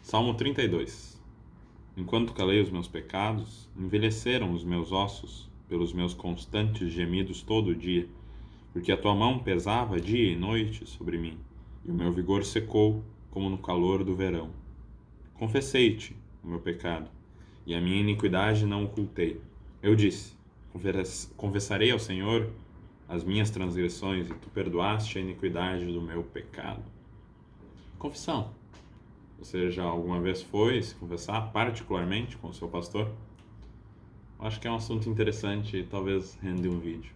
Salmo 32. Enquanto calei os meus pecados, envelheceram os meus ossos pelos meus constantes gemidos todo o dia, porque a tua mão pesava dia e noite sobre mim, e o meu vigor secou como no calor do verão. Confessei-te o meu pecado, e a minha iniquidade não ocultei. Eu disse: confessarei ao Senhor as minhas transgressões, e tu perdoaste a iniquidade do meu pecado. Confissão. Você já alguma vez foi se confessar, particularmente com o seu pastor? Acho que é um assunto interessante e talvez renda um vídeo.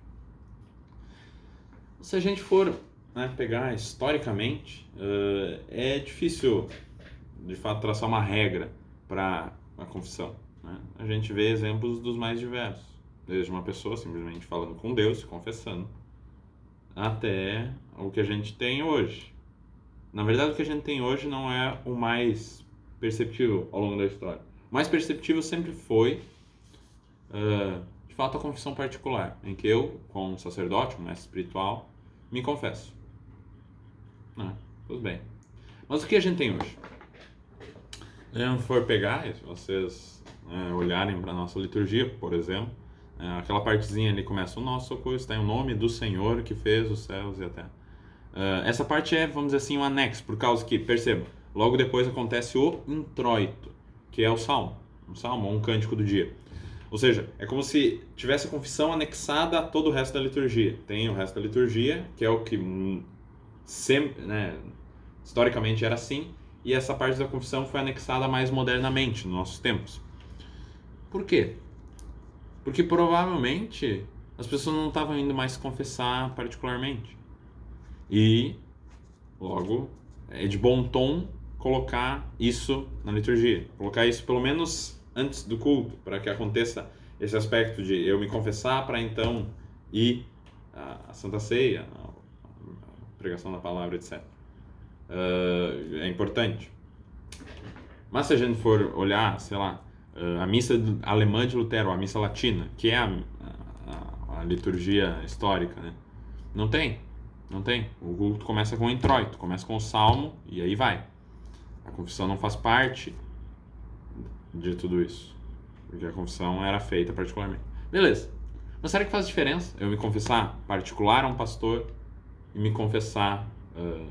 Se a gente for pegar historicamente, é difícil, de fato, traçar uma regra para a confissão. A gente vê exemplos dos mais diversos, desde uma pessoa simplesmente falando com Deus, se confessando, até o que a gente tem hoje. Na verdade, o que a gente tem hoje não é o mais perceptível ao longo da história. O mais perceptível sempre foi, de fato, a confissão particular, em que eu, como um sacerdote, um mestre espiritual, me confesso. Tudo bem. Mas o que a gente tem hoje? Se a gente for pegar, se vocês olharem para a nossa liturgia, por exemplo, aquela partezinha ali começa: o nosso socorro está em nome do Senhor que fez os céus e a terra. Essa parte é, vamos dizer assim, um anexo, por causa que, perceba, logo depois acontece o introito, que é o salmo, um cântico do dia. Ou seja, é como se tivesse a confissão anexada a todo o resto da liturgia. Tem o resto da liturgia, que é o que sempre, historicamente era assim, e essa parte da confissão foi anexada mais modernamente, nos nossos tempos. Por quê? Porque provavelmente as pessoas não estavam indo mais se confessar particularmente. E, logo, é de bom tom colocar isso na liturgia. Colocar isso pelo menos antes do culto, para que aconteça esse aspecto de eu me confessar para então ir à Santa Ceia, à pregação da palavra, etc. É importante. Mas se a gente for olhar, sei lá, a missa alemã de Lutero, a missa latina, que é a liturgia histórica, né? Não tem. O culto começa com o introito, começa com o salmo e aí vai. A confissão não faz parte de tudo isso, porque a confissão era feita particularmente. Beleza. Mas será que faz diferença eu me confessar particular a um pastor e me confessar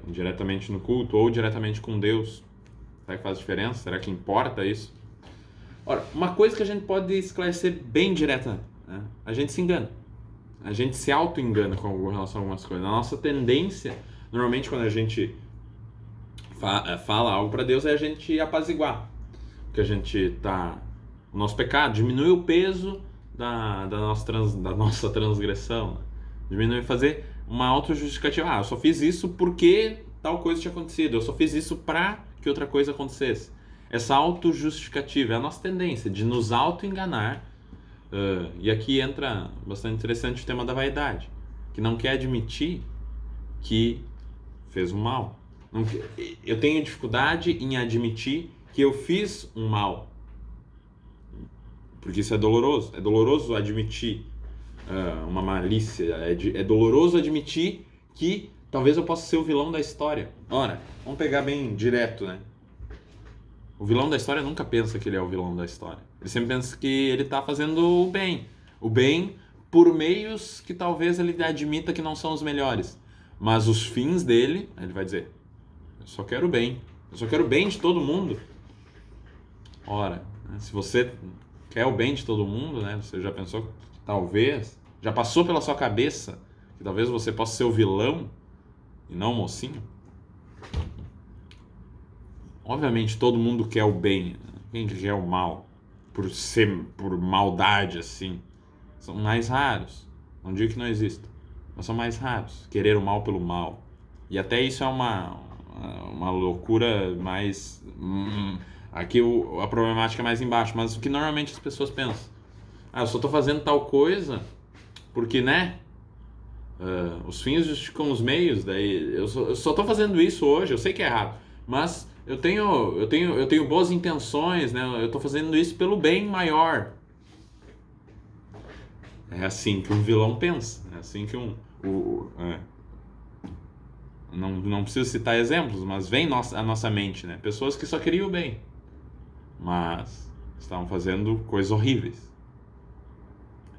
diretamente no culto ou diretamente com Deus? Será que faz diferença? Será que importa isso? Ora, uma coisa que a gente pode esclarecer bem direta, a gente se engana. A gente se auto-engana com relação a algumas coisas. A nossa tendência, normalmente, quando a gente fala algo para Deus, é a gente apaziguar. Porque a gente tá... O nosso pecado diminui o peso da nossa transgressão. Né? Diminui, fazer uma auto-justificativa. Eu só fiz isso porque tal coisa tinha acontecido. Eu só fiz isso para que outra coisa acontecesse. Essa auto-justificativa é a nossa tendência de nos auto-enganar. E aqui entra bastante interessante o tema da vaidade, que não quer admitir que fez um mal. Eu tenho dificuldade em admitir que eu fiz um mal, porque isso é doloroso. É doloroso admitir uma malícia, é doloroso admitir que talvez eu possa ser o vilão da história. Ora, vamos pegar bem direto, né? O vilão da história nunca pensa que ele é o vilão da história. Ele sempre pensa que ele está fazendo o bem. O bem por meios que talvez ele admita que não são os melhores. Mas os fins dele, ele vai dizer: eu só quero o bem. Eu só quero o bem de todo mundo. Ora, se você quer o bem de todo mundo, você já pensou que talvez, já passou pela sua cabeça que talvez você possa ser o vilão e não o mocinho? Obviamente todo mundo quer o bem. Quem quer o mal? Por maldade, assim. São mais raros. Não digo que não exista, mas são mais raros. Querer o mal pelo mal. E até isso é uma loucura mais... Aqui a problemática é mais embaixo. Mas o que normalmente as pessoas pensam: eu só tô fazendo tal coisa porque, os fins justificam os meios. Daí eu só tô fazendo isso hoje. Eu sei que é errado, mas eu tenho boas intenções, eu tô fazendo isso pelo bem maior. É assim que um vilão pensa. É assim que não preciso citar exemplos, mas vem a nossa mente, né? Pessoas que só queriam o bem, mas estavam fazendo coisas horríveis.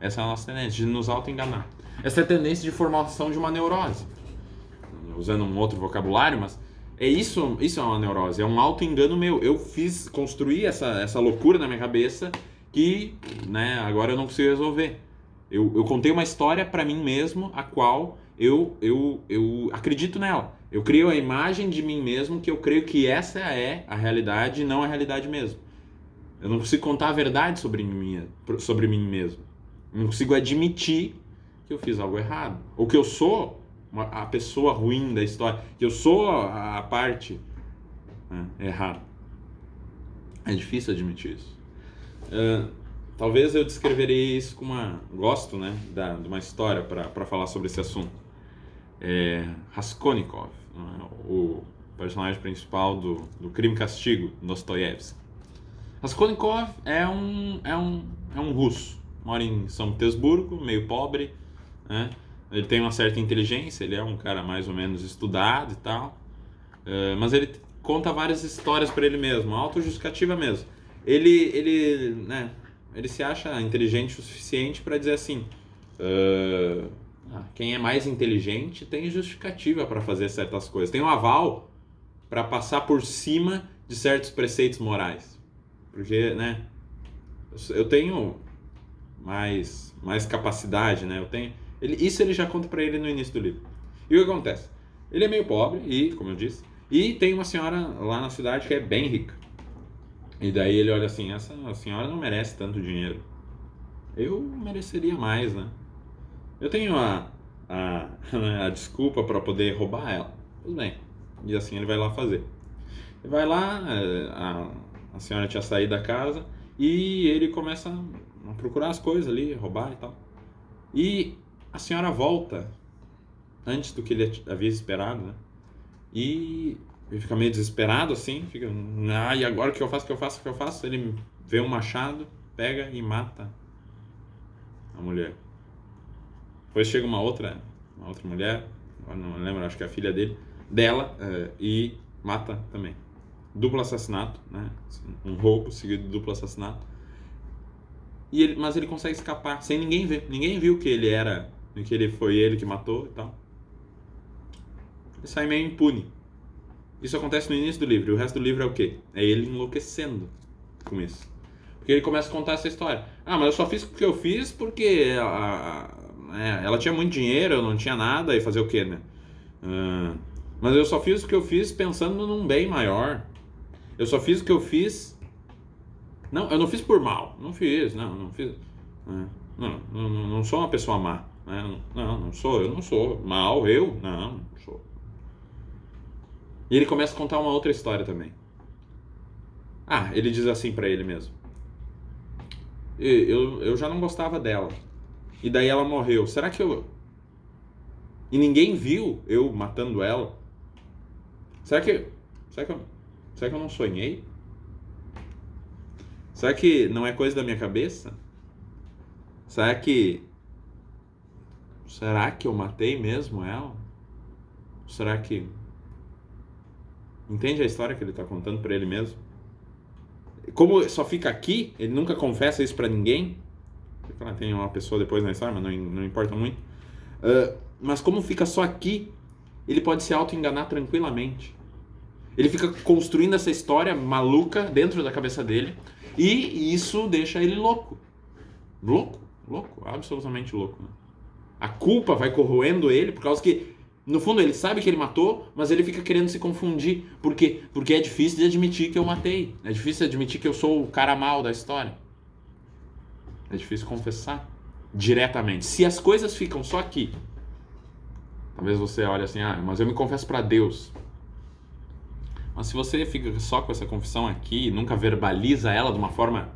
Essa é a nossa tendência, de nos auto-enganar. Essa é a tendência de formação de uma neurose. Usando um outro vocabulário, mas isso é uma neurose, é um auto-engano meu. Eu construí essa loucura na minha cabeça que, né, agora eu não consigo resolver. Eu contei uma história para mim mesmo, a qual eu acredito nela. Eu crio a imagem de mim mesmo que eu creio que essa é a realidade e não a realidade mesmo. Eu não consigo contar a verdade sobre mim mesmo. Eu não consigo admitir que eu fiz algo errado. Ou que eu sou a pessoa ruim da história. Que eu sou a parte, né, errada. É difícil admitir isso. Talvez eu descreverei isso com gosto, né, de uma história para falar sobre esse assunto. Raskolnikov, o personagem principal do Crime e Castigo, Dostoiévski. Raskolnikov é um russo, mora em São Petersburgo, meio pobre, né? Ele tem uma certa inteligência, ele é um cara mais ou menos estudado e tal, mas ele conta várias histórias para ele mesmo, autojustificativa mesmo. Né, ele se acha inteligente o suficiente para dizer assim, quem é mais inteligente tem justificativa para fazer certas coisas, tem um aval para passar por cima de certos preceitos morais. Porque, né, eu tenho mais capacidade, né? Isso ele já conta pra ele no início do livro. E o que acontece? Ele é meio pobre, como eu disse, e tem uma senhora lá na cidade que é bem rica. E daí ele olha assim, essa senhora não merece tanto dinheiro. Eu mereceria mais, né? Eu tenho a desculpa para poder roubar ela. Tudo bem. E assim ele vai lá fazer. Ele vai lá, a senhora tinha saído da casa e ele começa a procurar as coisas ali, roubar e tal. E a senhora volta antes do que ele havia esperado, né? E ele fica meio desesperado assim, fica, e agora o que eu faço? Ele vê um machado, pega e mata a mulher. Depois chega uma outra mulher, não lembro, acho que é a filha dela, e mata também. Duplo assassinato, né? Um roubo seguido de duplo assassinato. Mas ele consegue escapar sem ninguém ver. Ninguém viu que foi ele que matou e tal. Ele sai meio impune. Isso acontece no início do livro. E o resto do livro é o quê? É ele enlouquecendo com isso. Porque ele começa a contar essa história. Mas eu só fiz o que eu fiz porque ela tinha muito dinheiro, eu não tinha nada, e fazer o quê, né? Mas eu só fiz o que eu fiz pensando num bem maior. Eu só fiz o que eu fiz... Não, eu não fiz por mal. Não fiz. Não sou uma pessoa má. Né? Não sou. Eu não sou mal. Não sou. E ele começa a contar uma outra história também. Ele diz assim pra ele mesmo. Eu já não gostava dela. E daí ela morreu. Será que eu... E ninguém viu eu matando ela? Será que eu não sonhei? Será que não é coisa da minha cabeça? Será que eu matei mesmo ela? Será que... Entende a história que ele está contando para ele mesmo? Como só fica aqui, ele nunca confessa isso para ninguém. Tem uma pessoa depois na história, mas não importa muito. Mas como fica só aqui, ele pode se auto-enganar tranquilamente. Ele fica construindo essa história maluca dentro da cabeça dele e isso deixa ele louco. Louco, absolutamente louco. Né? A culpa vai corroendo ele por causa que, no fundo, ele sabe que ele matou, mas ele fica querendo se confundir. Por quê? Porque é difícil de admitir que eu matei. É difícil de admitir que eu sou o cara mau da história. É difícil confessar diretamente. Se as coisas ficam só aqui, talvez você olhe assim, mas eu me confesso para Deus. Mas se você fica só com essa confissão aqui e nunca verbaliza ela de uma forma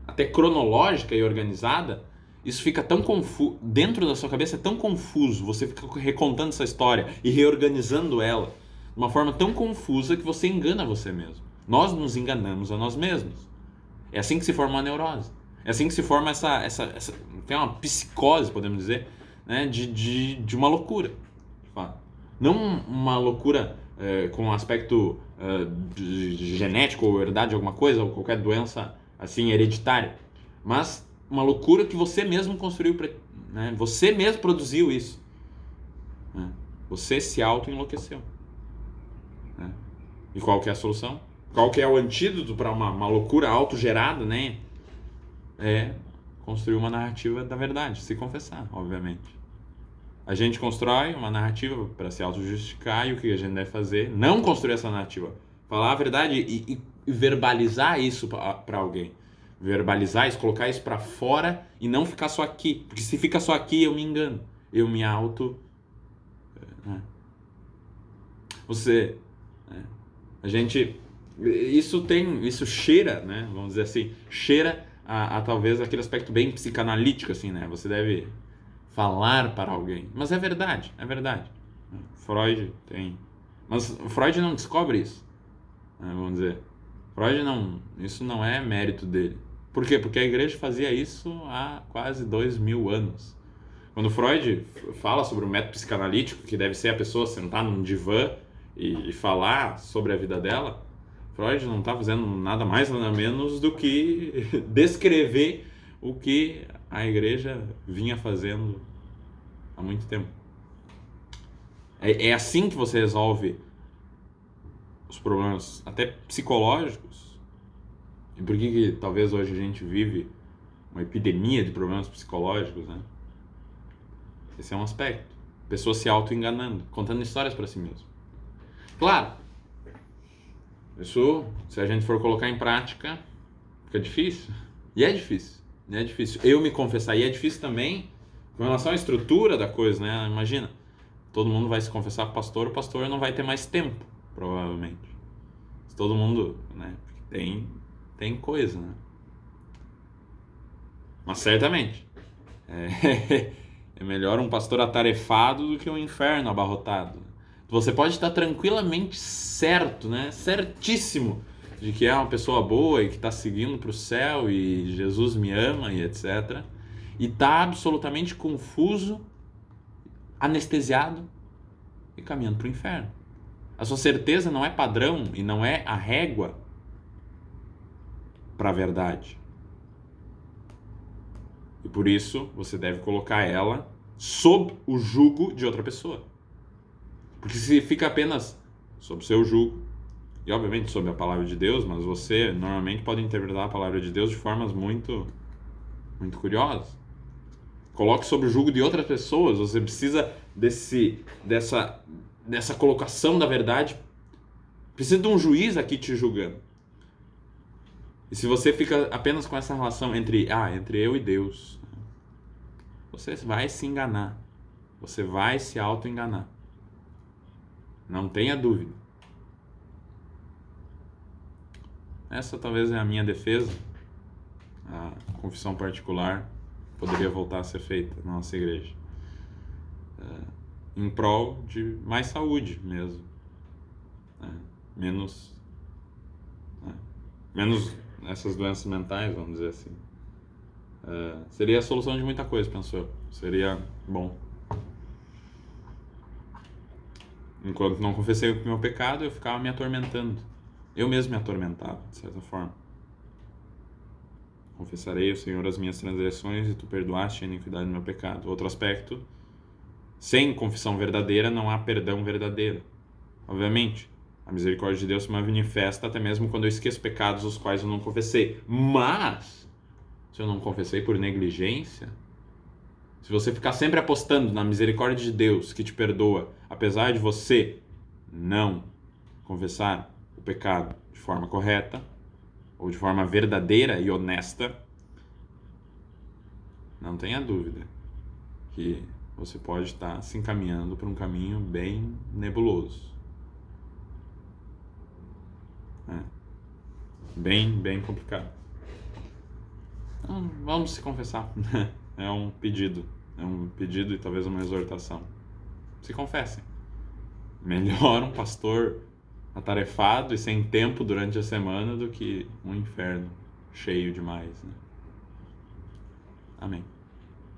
até cronológica e organizada, isso fica tão confuso, dentro da sua cabeça é tão confuso, você fica recontando essa história e reorganizando ela de uma forma tão confusa que você engana você mesmo. Nós nos enganamos a nós mesmos. É assim que se forma uma neurose. É assim que se forma essa tem uma psicose, podemos dizer, né, de uma loucura. Não uma loucura com um aspecto genético ou herdade de alguma coisa, ou qualquer doença assim hereditária, mas uma loucura que você mesmo construiu, né? Você mesmo produziu isso, né? Você se auto-enlouqueceu, né? E qual que é a solução? Qual que é o antídoto para uma loucura autogerada, né? É construir uma narrativa da verdade, se confessar, obviamente. A gente constrói uma narrativa para se auto-justificar, e o que a gente deve fazer? Não construir essa narrativa. Falar a verdade e verbalizar isso para alguém. Verbalizar isso, colocar isso para fora e não ficar só aqui. Porque se fica só aqui, eu me engano. Eu me auto... Né? Você... Né? A gente... Isso cheira, né? Vamos dizer assim, cheira a talvez aquele aspecto bem psicanalítico, assim, né? Você deve falar para alguém. Mas é verdade, é verdade. Freud tem... Mas Freud não descobre isso, né? Vamos dizer. Freud não... Isso não é mérito dele. Por quê? Porque a igreja fazia isso há quase 2000 anos. Quando Freud fala sobre o método psicanalítico, que deve ser a pessoa sentar num divã e falar sobre a vida dela, Freud não está fazendo nada mais, nada menos do que descrever o que a igreja vinha fazendo há muito tempo. É assim que você resolve os problemas, até psicológicos. E por que talvez hoje a gente vive uma epidemia de problemas psicológicos, né? Esse é um aspecto. Pessoas se auto-enganando, contando histórias para si mesmo. Claro, isso, se a gente for colocar em prática, fica difícil. E é difícil. É difícil. Eu me confessar. E é difícil também com relação à estrutura da coisa, né? Imagina, todo mundo vai se confessar com o pastor não vai ter mais tempo, provavelmente. Se todo mundo, né? Tem coisa, né? Mas certamente é melhor um pastor atarefado do que um inferno abarrotado. Você pode estar tranquilamente certo, né? Certíssimo de que é uma pessoa boa e que está seguindo para o céu e Jesus me ama e etc. E está absolutamente confuso, anestesiado e caminhando para o inferno. A sua certeza não é padrão e não é a régua para a verdade. E por isso você deve colocar ela sob o jugo de outra pessoa. Porque se fica apenas sob o seu jugo, e obviamente sob a palavra de Deus, mas você normalmente pode interpretar a palavra de Deus de formas muito, muito curiosas. Coloque sob o jugo de outras pessoas, você precisa dessa colocação da verdade, precisa de um juiz aqui te julgando. E se você fica apenas com essa relação entre eu e Deus, você vai se enganar, você vai se auto-enganar. Não tenha dúvida. Essa talvez é a minha defesa. A confissão particular poderia voltar a ser feita na nossa igreja. Em prol de mais saúde mesmo. Menos essas doenças mentais, vamos dizer assim. Seria a solução de muita coisa, penso eu. Seria bom. Enquanto não confessei o meu pecado, eu ficava me atormentando. Eu mesmo me atormentava, de certa forma. Confessarei ao Senhor as minhas transgressões e tu perdoaste a iniquidade do meu pecado. Outro aspecto, sem confissão verdadeira não há perdão verdadeiro. Obviamente, a misericórdia de Deus se manifesta até mesmo quando eu esqueço pecados os quais eu não confessei. Mas, se eu não confessei por negligência, se você ficar sempre apostando na misericórdia de Deus que te perdoa, apesar de você não confessar o pecado de forma correta, ou de forma verdadeira e honesta, não tenha dúvida que você pode estar se encaminhando para um caminho bem nebuloso. Bem complicado. Então, vamos se confessar. É um pedido e talvez uma exortação. Se confessem. Melhor um pastor atarefado e sem tempo durante a semana do que um inferno cheio demais, né? Amém.